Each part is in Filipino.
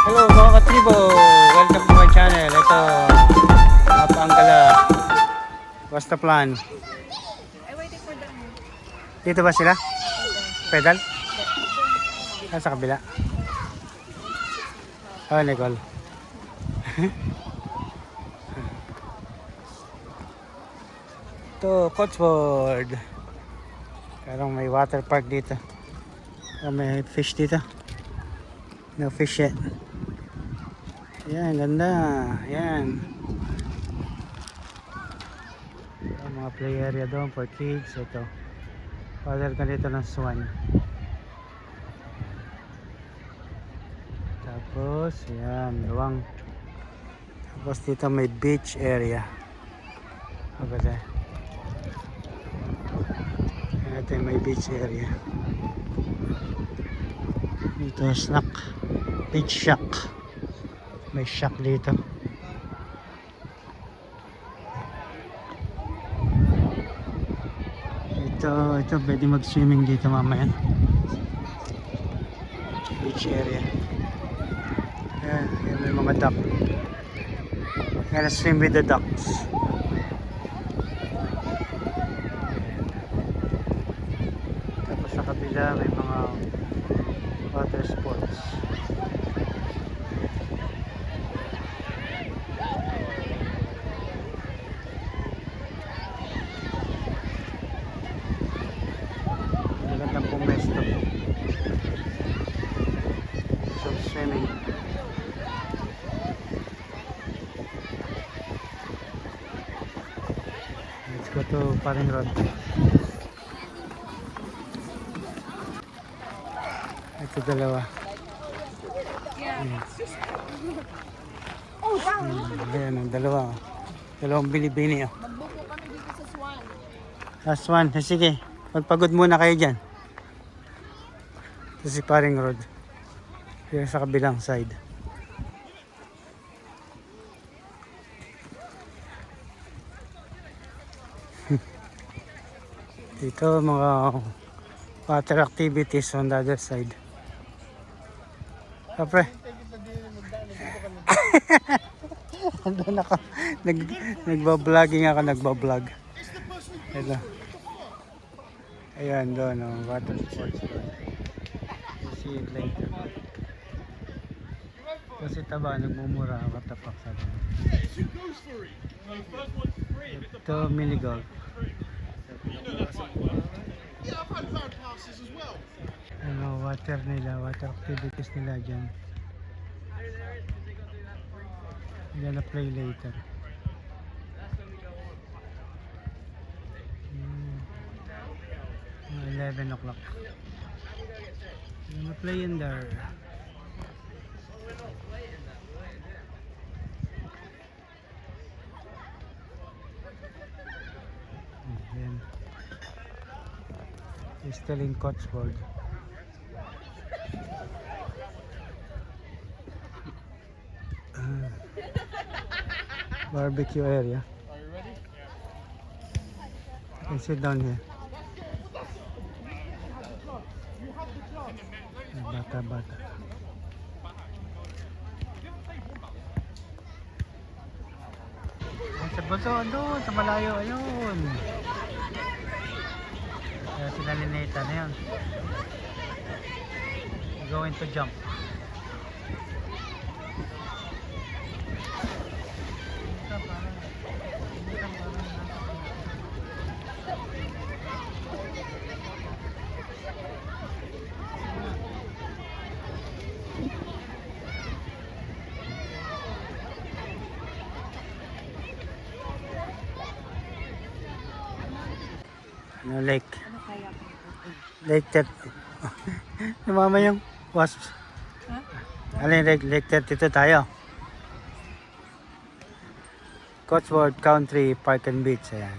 Hello mga katribo! Welcome to my channel. Ito, mga paanggala. Basta plan. Dito ba sila? Pedal? Ah, sa kabila. Oh, Nicole. Ito, Cotswold. Parang may water park dito. Oh, may fish dito. No fish yet. Ayan, ganda. Ayan. Ito, mga play area doon for kids. Ito. Father ka dito ng swan. Tapos, ayan, luwang. Tapos dito may beach area. Over there. Ito yung may beach area. Dito snack. Beach shack. May shack dito. Ito pwede mag-swimming dito mamaya. Beach area. Ayan, ayan may mga duck. Gonna swim with the ducks. Tapos sa kabila may mga water sports. Magandang pumesto. So swimming. Let's go to Paring Road. Ito dalawa. Ayan ang dalawa. Dalawang binibini. Magbuko kami dito sa Swan. Last one. Sige. Magpagod muna kayo dyan. Ito si Paring Road. Yan sa kabilang side. Dito mga water activities on the other side. Kapre. Andun ako. Nagbabloging ako. Nagbablog. Ito. Ayan doon. Water sports doon. See it later. Kasi taba. Nagmumura. Katapak sa doon. Ito mini golf. Ano, water nila, water activities nila dyan. Gonna play later. Hmm. 11 o'clock. Gonna play in there. Ayan. It's still in Cotswold. Barbecue area. Are you ready? You can sit down here. Bata-bata. Sa baso, doon, sa malayo, ayun. Kaya sila Lineta na yun. We're going to jump. Ano, lake. Ano kaya? Lake 30. Namama yung wasps. Ha? Alin, lake 32 tayo. Cotswold Country Park and Beach. Ayan.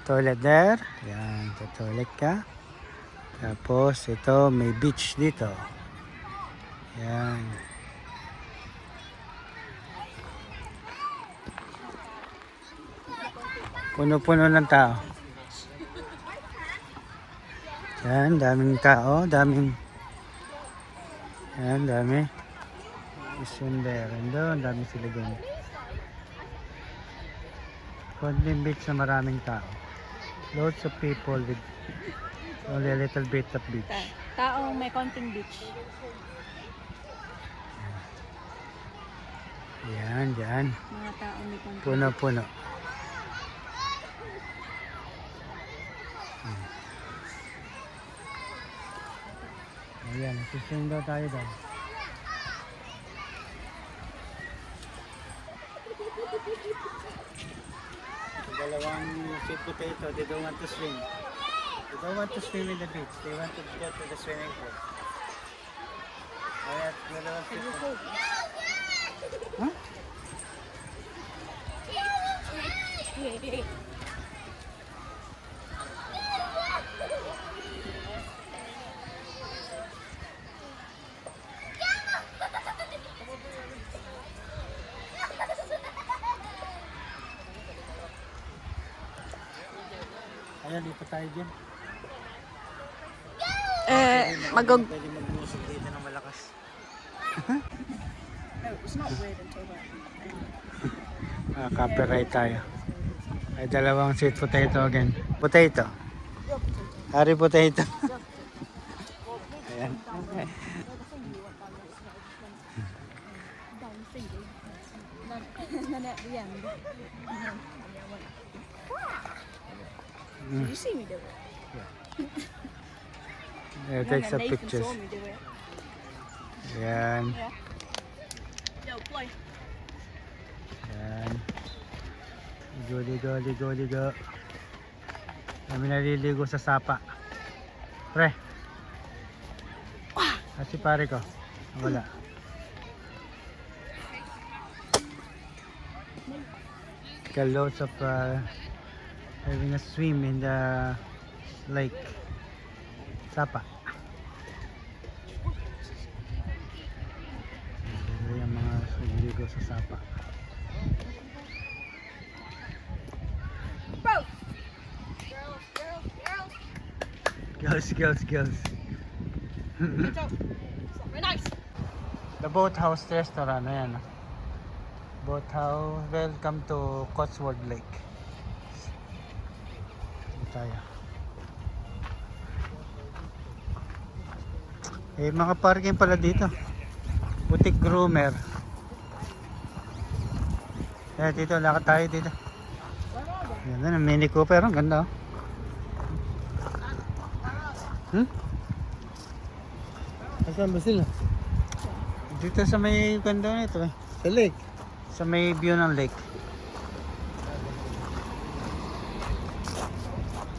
Toilet there. Ayan, sa toilet ka. Tapos ito may beach dito. Ayan. Puno-puno ng tao. Yan, daming tao, daming. Yan, dami. is in there. And doon, dami sila doon. Konting beach na maraming tao. Lots of people with only a little bit of beach. Taong may konting beach. Yan, dyan. Mga taong may konting Puno-puno. Ayan, susunod daw tayo daw. Dalawang sweet potato, they don't want to swim. They don't want to swim in the beach. They want to go to the swimming pool. Ayan, dalawang sweet potato. Huh? Ayan, dito tayo dyan. Pwede mag-music dito ng malakas. No, it's not weird until that. Copyright tayo. Ay, dalawang sweet potato again. Potato. Hari potato. Ayan. Then at the end. You see me do it. Yeah, take some Nathan pictures. saw me do it. Ayan. Yo, play. Ayan. Ligo. Kami naliligo sa sapa. Pre. Kasi pare ko. Wala. Got lots of having a swim in the lake. Sapa. Ito yung mga naliligo sa sapa. Bro! Girls. Good job. Very nice. The Boathouse Restaurant, ayan. Boathouse, welcome to Cotswold Lake. Dito tayo. Eh, mga parking pala dito. Butik groomer. Ayan, dito, lakad tayo dito. Ayan, Mini Cooper, ang ganda. Asan ba sila? Dito sa may ganda nito eh. Sa lake. Sa may view ng lake.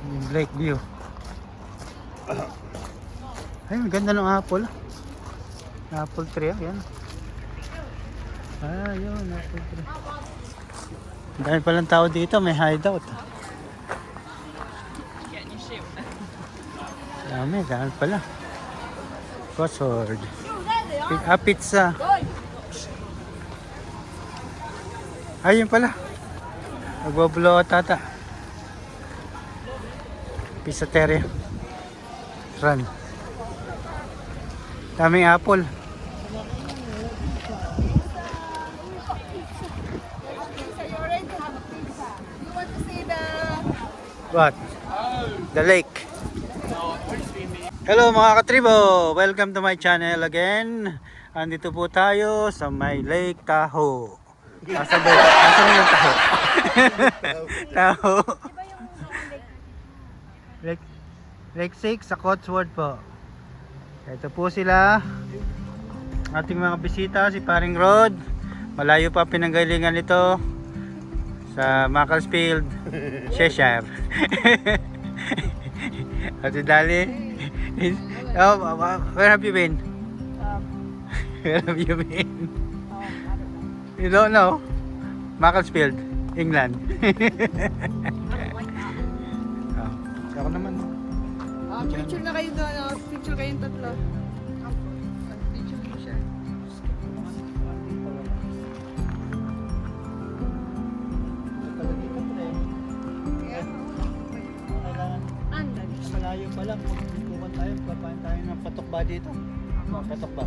Yung lake view. Ay, ang ganda ng apple. Apple tree, yan. Ah, yun, apple tree. Ang dami palang tao dito, may hideout. Dami pala. Cotswold. Pizza. Ayun pala. Nagbo-blow out ata. Pizzateria. Run. Daming apple. So you already have a pizza. You want to see the... What? The lake. Hello mga katribo! Welcome to my channel again. Andito po tayo sa may Lake Tahoe. Asan yung Tahoe? Tahoe. Lake 6 sa Cotswold po. Ito po sila. Ating mga bisita, si Paring Rod. Malayo pa pinanggalingan nito sa Macclesfield, Cheshire. At si Dali. Oh, where have you been? Where have you been? You don't know? Macclesfield, England. Oh, ako naman. picture na kayo doon. Picture kayong tatlo. Picture mo siya. Malayo pa lang, magpupunta tayo, papain tayo ng patok ba dito? Patok ba?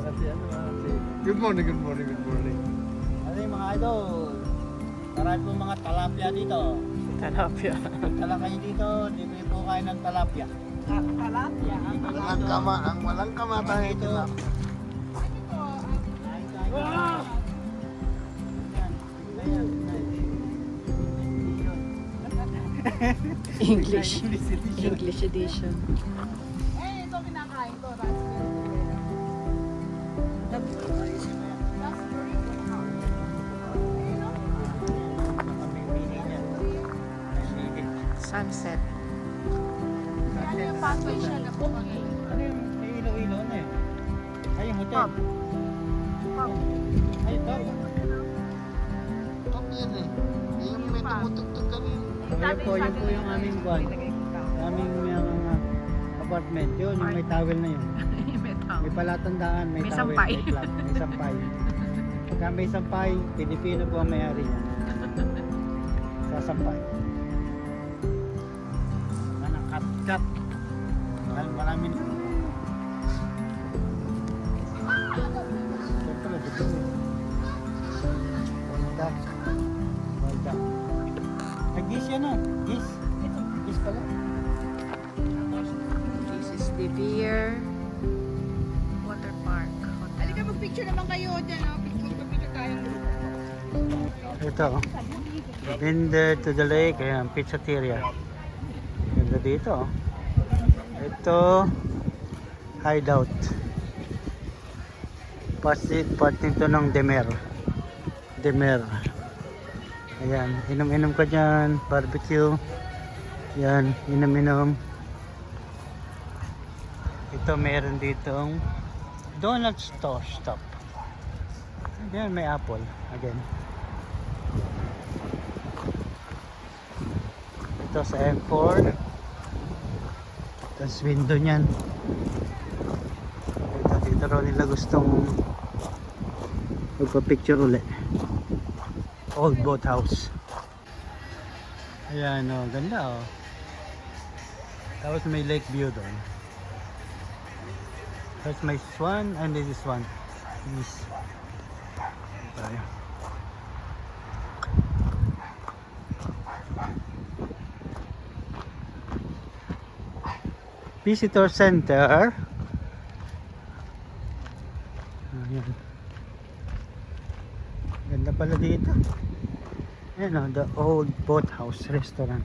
Kasi Good morning, good morning, good morning. Ano yung mga idol? Marami pong mga talapia dito. Talapia. Tala kayo dito, bibili po kayo ng talapia. Talapia. Walang kamatay Dito. ito. English. English edition. Eh, ito kinakain ko, raspberry. Raspberry. Sunset. Ano yung pathway siya na bumangay? Ano yung may ilaw-ilaw na eh? Ay, yung hotel. Ay, ito. Top yan eh. Yung may tumutugtog kanina. Yun po yung aming buwan. Aming apartment. Yun, yung may towel na yun. May palatandaan, may May towel, sampay. may flag, may sampay. Pagka may sampay, Pilipino po ang may-ari yan. Sasampay. Manang kat-kat. Maraming siyempre, dito eh. Balda. Balda. Nag-gis yan ah. Gis. Gis pala. This is the Beer Water Park. Halika, mag-picture naman kayo dyan. Mag-picture tayo. Ito. Been there to the lake. Ayan, pizzeria. Ganda dito. Ito, hideout. Part nito ng Demer. Demer. Ayan, inom-inom ka dyan. Barbecue. Ayan, inom-inom. Ito, meron ditong donut store stop. Ayan, may apple. Again. Ito sa M4. Tapos window niyan. Dito raw nila gustong magpa-picture ulit. Old boat house. Ayan o, ganda o. Tapos may lake view doon. Tapos may swan and this is swan. Yes. Tayo. Visitor Center. Ayan. Ganda pala dito. Ayan o, the Old Boat House Restaurant.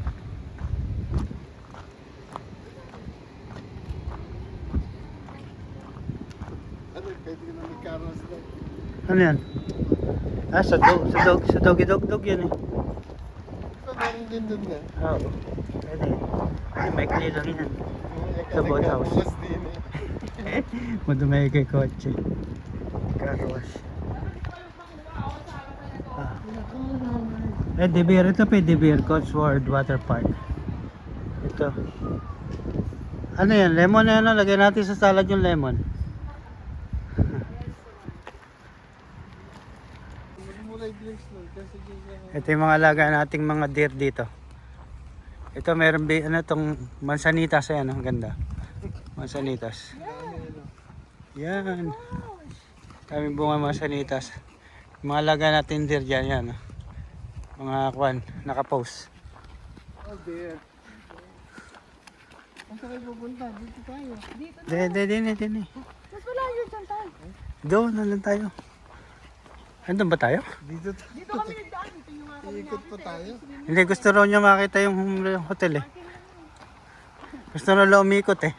Ano, pwede ka na may carols na. Ano yan? Ah, sa doggy dog yan eh. Meron din doon na. Oo. Pwede. Ay, may clear lang yan. Sa boat house. Nagkabukas din eh. Madumay kay kotse. Car wash. Ah. Eh, De Beer ito pa, De Beer Cotswold Water Park. Ito. Ano yan? Lemon na ano? Lagyan natin sa salad yung lemon. Mulay blinks nun. Kasi dyan Ito yung mga alaga nating mga deer dito. Ito meron ano tong mansanitas ayan, ang ganda. Mansanitas. Yan. Daming bunga mansanitas. Mga alaga natin deer diyan yan. Mga kwan, naka-post. oh dear. Saan tayo pupunta? Dito tayo. Din. Mas malayo dyan tayo. Doon na lang tayo. Andun ba tayo? Dito Dito kami nagdaan. Dito yung mga kami ikot pa tayo. Hindi, gusto raw niya makita yung hotel eh. Gusto raw umikot eh.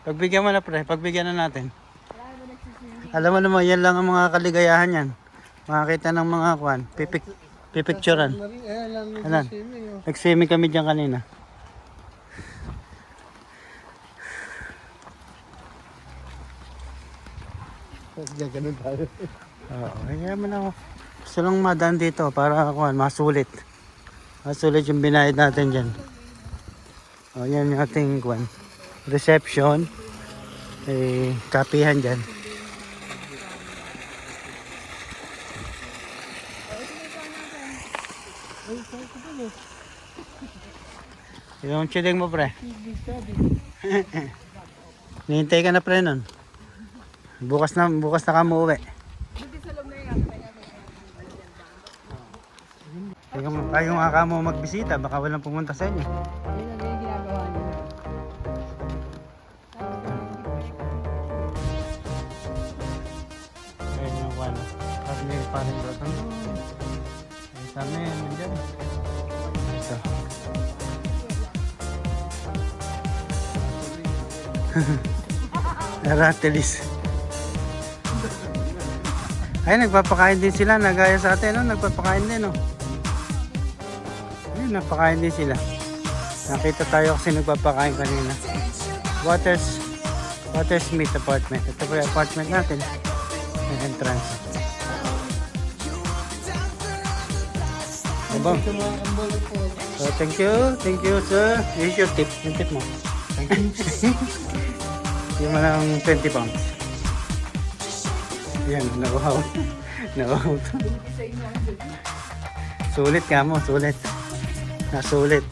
Pagbigyan mo na pre, pagbigyan na natin. Alam mo naman, yan lang ang mga kaligayahan yan. Makakita ng mga kwan, pipicturan. Ayan lang yung Ayan. swimming. Oh. Nag-swimming kami dyan kanina. Ganun tayo. Oo, kaya mo na ako. Gusto lang madaan dito para kwan, masulit. Masulit yung binayad natin dyan. O, yan yung ating kwan. Reception. Eh, kapihan dyan. Yung chilling mo pre. Nihintay ka na pre nun. Bukas na ka umuwi. Tingnan mo, kayo nga ka mo magbisita, baka walang pumunta sa inyo. Yun ang yung ginagawa nila. Ayun yung ano, parang rotan. Ay, sa amin, nandyan. Ito. Naratilis. Ay, nagpapakain din sila, nagaya sa atin, no? Nagpapakain din, no? Ayun, nagpapakain din sila. Nakita tayo kasi nagpapakain kanina. Watersmith apartment. Ito po yung apartment natin. Yung entrance. Diba? So, thank you, sir. Here's your tip. Yung tip mo. Yung malang 20 pounds. Yan, nawaw. Nawaw to. Sulit ka mo, sulit. Nasulit.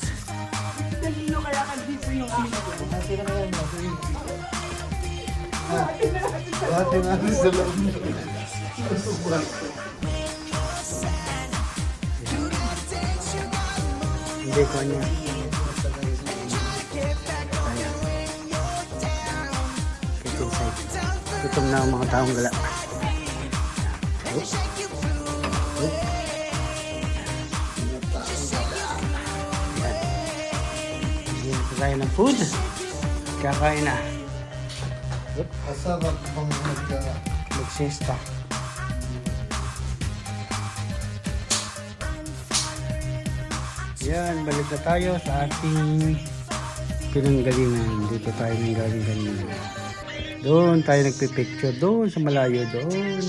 Dati namin sa loob. Hindi ko niya. Get inside. Gutom na ang mga taong gala. Oops. Oops. Yan. Bigyan ko tayo ng food. Kakain na. Kasarap pang Magsista. Yan, balik na tayo sa ating pinanggalingan. Dito tayo nang galing kanina. Doon tayo nagpipicture. Doon sa malayo. Doon.